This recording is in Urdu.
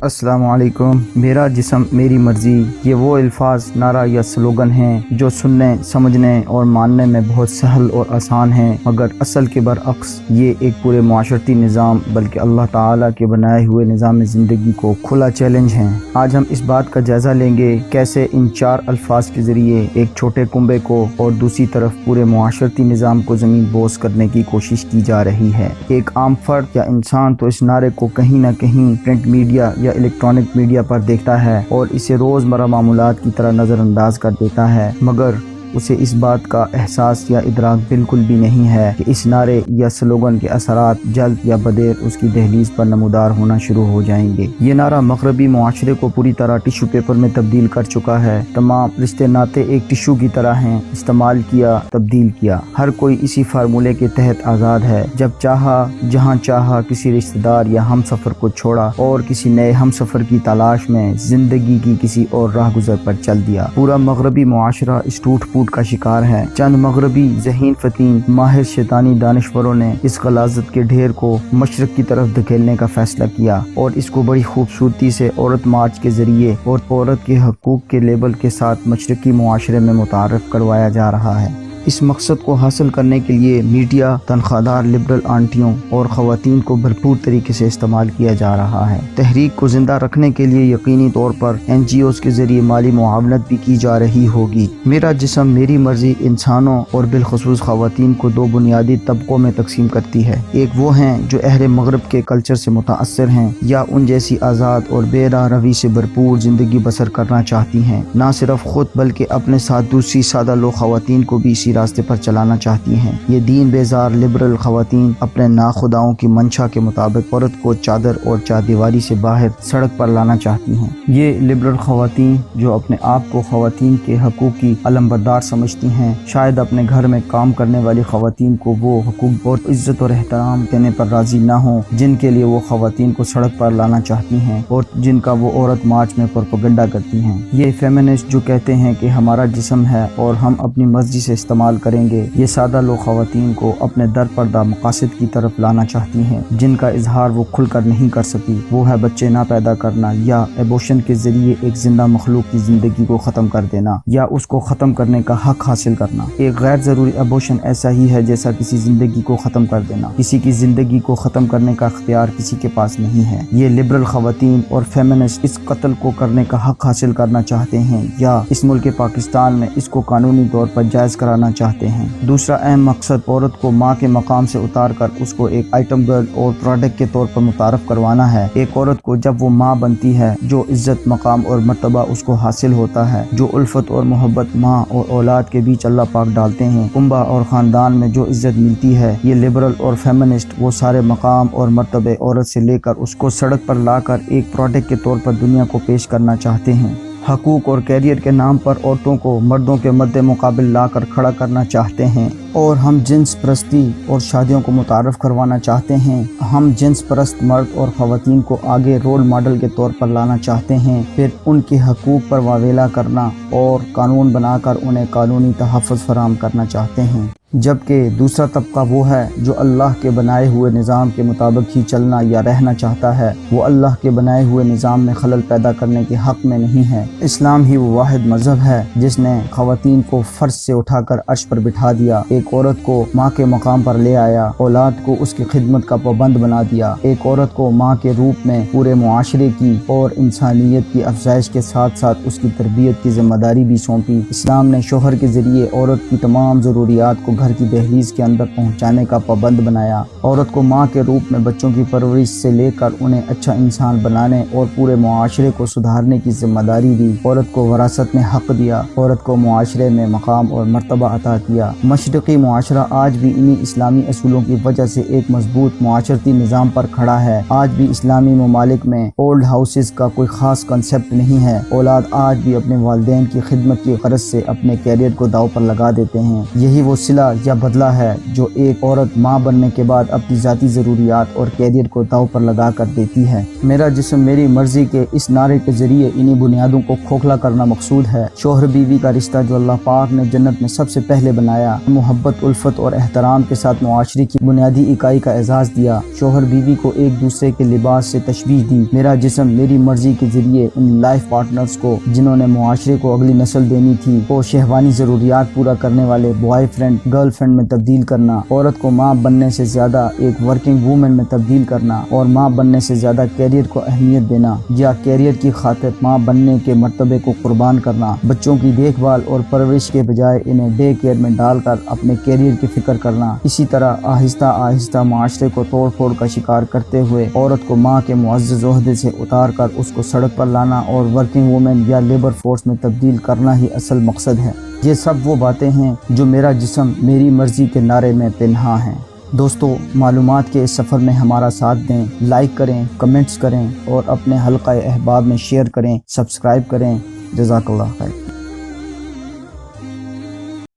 السلام علیکم۔ میرا جسم میری مرضی، یہ وہ الفاظ، نعرہ یا سلوگن ہیں جو سننے، سمجھنے اور ماننے میں بہت سہل اور آسان ہیں، مگر اصل کے برعکس یہ ایک پورے معاشرتی نظام بلکہ اللہ تعالیٰ کے بنائے ہوئے نظام زندگی کو کھلا چیلنج ہیں۔ آج ہم اس بات کا جائزہ لیں گے کیسے ان چار الفاظ کے ذریعے ایک چھوٹے کنبے کو اور دوسری طرف پورے معاشرتی نظام کو زمین بوس کرنے کی کوشش کی جا رہی ہے۔ ایک عام فرد یا انسان تو اس نعرے کو کہیں نہ کہیں پرنٹ میڈیا یا الیکٹرانک میڈیا پر دیکھتا ہے اور اسے روزمرہ معمولات کی طرح نظر انداز کر دیتا ہے، مگر اسے اس بات کا احساس یا ادراک بالکل بھی نہیں ہے کہ اس نعرے یا سلوگن کے اثرات جلد یا بدیر اس کی دہلیز پر نمودار ہونا شروع ہو جائیں گے۔ یہ نعرہ مغربی معاشرے کو پوری طرح ٹیشو پیپر میں تبدیل کر چکا ہے۔ تمام رشتے ناطے ایک ٹیشو کی طرح ہیں، استعمال کیا، تبدیل کیا، ہر کوئی اسی فارمولے کے تحت آزاد ہے۔ جب چاہا، جہاں چاہا کسی رشتہ دار یا ہم سفر کو چھوڑا اور کسی نئے ہم سفر کی تلاش میں زندگی کی کسی اور راہ گزر پر چل دیا۔ پورا مغربی معاشرہ اس ٹوٹ پھوٹ کا شکار ہے۔ چند مغربی ذہین فتین ماہر شیطانی دانشوروں نے اس غلاظت کے ڈھیر کو مشرق کی طرف دھکیلنے کا فیصلہ کیا اور اس کو بڑی خوبصورتی سے عورت مارچ کے ذریعے اور عورت کے حقوق کے لیبل کے ساتھ مشرقی معاشرے میں متعارف کروایا جا رہا ہے۔ اس مقصد کو حاصل کرنے کے لیے میڈیا، تنخواہ دار لبرل آنٹیوں اور خواتین کو بھرپور طریقے سے استعمال کیا جا رہا ہے۔ تحریک کو زندہ رکھنے کے لیے یقینی طور پر NGOs کے ذریعے مالی معاونت بھی کی جا رہی ہوگی۔ میرا جسم میری مرضی انسانوں اور بالخصوص خواتین کو دو بنیادی طبقوں میں تقسیم کرتی ہے۔ ایک وہ ہیں جو اہل مغرب کے کلچر سے متاثر ہیں یا ان جیسی آزاد اور بے راہ روی سے بھرپور زندگی بسر کرنا چاہتی ہیں، نہ صرف خود بلکہ اپنے ساتھ دوسری سادہ لوگ خواتین کو بھی اسی راستے پر چلانا چاہتی ہیں۔ یہ دین بیزار لبرل خواتین اپنے ناخداؤں کی منشا کے مطابق عورت کو چادر اور چاردیواری سے باہر سڑک پر لانا چاہتی ہیں۔ یہ لبرل خواتین جو اپنے آپ کو خواتین کے حقوق کی علمبردار سمجھتی ہیں، شاید اپنے گھر میں کام کرنے والی خواتین کو وہ حقوق اور عزت اور احترام دینے پر راضی نہ ہوں جن کے لیے وہ خواتین کو سڑک پر لانا چاہتی ہیں اور جن کا وہ عورت مارچ میں پروپیگنڈا کرتی ہیں۔ یہ فیمنسٹ جو کہتے ہیں کہ ہمارا جسم ہے اور ہم اپنی مرضی سے استعمال کریں گے، یہ سادہ لوگ خواتین کو اپنے در پردہ مقاصد کی طرف لانا چاہتی ہیں جن کا اظہار وہ کھل کر نہیں کر سکی۔ وہ ہے بچے نہ پیدا کرنا یا ایبورشن کے ذریعے ایک زندہ مخلوق کی زندگی کو ختم کر دینا یا اس کو ختم کرنے کا حق حاصل کرنا۔ ایک غیر ضروری ایبورشن ایسا ہی ہے جیسا کسی زندگی کو ختم کر دینا۔ کسی کی زندگی کو ختم کرنے کا اختیار کسی کے پاس نہیں ہے۔ یہ لبرل خواتین اور فیمنسٹ اس قتل کو کرنے کا حق حاصل کرنا چاہتے ہیں یا اس ملک پاکستان میں اس کو قانونی طور پر جائز کرانا چاہتے ہیں۔ دوسرا اہم مقصد عورت کو ماں کے مقام سے اتار کر اس کو ایک آئٹم گرل اور پروڈکٹ کے طور پر متعارف کروانا ہے۔ ایک عورت کو جب وہ ماں بنتی ہے، جو عزت، مقام اور مرتبہ اس کو حاصل ہوتا ہے، جو الفت اور محبت ماں اور اولاد کے بیچ اللہ پاک ڈالتے ہیں، کنبہ اور خاندان میں جو عزت ملتی ہے، یہ لبرل اور فیمنسٹ وہ سارے مقام اور مرتبے عورت سے لے کر اس کو سڑک پر لا کر ایک پروڈکٹ کے طور پر دنیا کو پیش کرنا چاہتے ہیں۔ حقوق اور کیریئر کے نام پر عورتوں کو مردوں کے مد مقابل لا کر کھڑا کرنا چاہتے ہیں اور ہم جنس پرستی اور شادیوں کو متعارف کروانا چاہتے ہیں۔ ہم جنس پرست مرد اور خواتین کو آگے رول ماڈل کے طور پر لانا چاہتے ہیں، پھر ان کے حقوق پر واویلا کرنا اور قانون بنا کر انہیں قانونی تحفظ فراہم کرنا چاہتے ہیں۔ جبکہ دوسرا طبقہ وہ ہے جو اللہ کے بنائے ہوئے نظام کے مطابق ہی چلنا یا رہنا چاہتا ہے، وہ اللہ کے بنائے ہوئے نظام میں خلل پیدا کرنے کے حق میں نہیں ہے۔ اسلام ہی وہ واحد مذہب ہے جس نے خواتین کو فرش سے اٹھا کر عرش پر بٹھا دیا، ایک عورت کو ماں کے مقام پر لے آیا، اولاد کو اس کی خدمت کا پابند بنا دیا، ایک عورت کو ماں کے روپ میں پورے معاشرے کی اور انسانیت کی افزائش کے ساتھ ساتھ اس کی تربیت کی ذمہ داری بھی سونپی۔ اسلام نے شوہر کے ذریعے عورت کی تمام ضروریات کو گھر کی دہلیز کے اندر پہنچانے کا پابند بنایا۔ عورت کو ماں کے روپ میں بچوں کی پرورش سے لے کر انہیں اچھا انسان بنانے اور پورے معاشرے کو سدھارنے کی ذمہ داری دی۔ عورت کو وراثت میں حق دیا، عورت کو معاشرے میں مقام اور مرتبہ عطا کیا۔ مشرقی معاشرہ آج بھی انہی اسلامی اصولوں کی وجہ سے ایک مضبوط معاشرتی نظام پر کھڑا ہے۔ آج بھی اسلامی ممالک میں اولڈ ہاؤسز کا کوئی خاص کنسپٹ نہیں ہے۔ اولاد آج بھی اپنے والدین کی خدمت کی غرض سے اپنے کیریئر کو داؤ پر لگا دیتے ہیں۔ یہی وہ صلہ یا بدلہ ہے جو ایک عورت ماں بننے کے بعد اپنی ذاتی ضروریات اور کیریئر کو داؤ پر لگا کر دیتی ہے۔ میرا جسم میری مرضی کے اس نعرے کے ذریعے انہی بنیادوں کو کھوکھلا کرنا مقصود ہے۔ شوہر بیوی کا رشتہ جو اللہ پاک نے جنت میں سب سے پہلے بنایا، محبت، الفت اور احترام کے ساتھ معاشرے کی بنیادی اکائی کا اعزاز دیا، شوہر بیوی کو ایک دوسرے کے لباس سے تشبیہ دی۔ میرا جسم میری مرضی کے ذریعے ان لائف پارٹنرز کو جنہوں نے معاشرے کو اگلی نسل دینی تھی کو شہوانی ضروریات پورا کرنے والے بوائے فرینڈ گرل فرینڈ میں تبدیل کرنا، عورت کو ماں بننے سے زیادہ ایک ورکنگ وومن میں تبدیل کرنا اور ماں بننے سے زیادہ کیریئر کو اہمیت دینا یا کیریئر کی خاطر ماں بننے کے مرتبے کو قربان کرنا، بچوں کی دیکھ بھال اور پرورش کے بجائے انہیں ڈے کیئر میں ڈال کر اپنے کیریئر کی فکر کرنا۔ اسی طرح آہستہ آہستہ معاشرے کو توڑ پھوڑ کا شکار کرتے ہوئے عورت کو ماں کے معزز عہدے سے اتار کر اس کو سڑک پر لانا اور ورکنگ وومن یا لیبر فورس میں تبدیل کرنا ہی اصل مقصد ہے۔ یہ سب وہ باتیں ہیں جو میرا جسم میری مرضی کے نعرے میں پنہاں ہیں۔ دوستو، معلومات کے اس سفر میں ہمارا ساتھ دیں، لائک کریں، کمنٹس کریں اور اپنے حلقہ احباب میں شیئر کریں، سبسکرائب کریں۔ جزاک اللہ خیر۔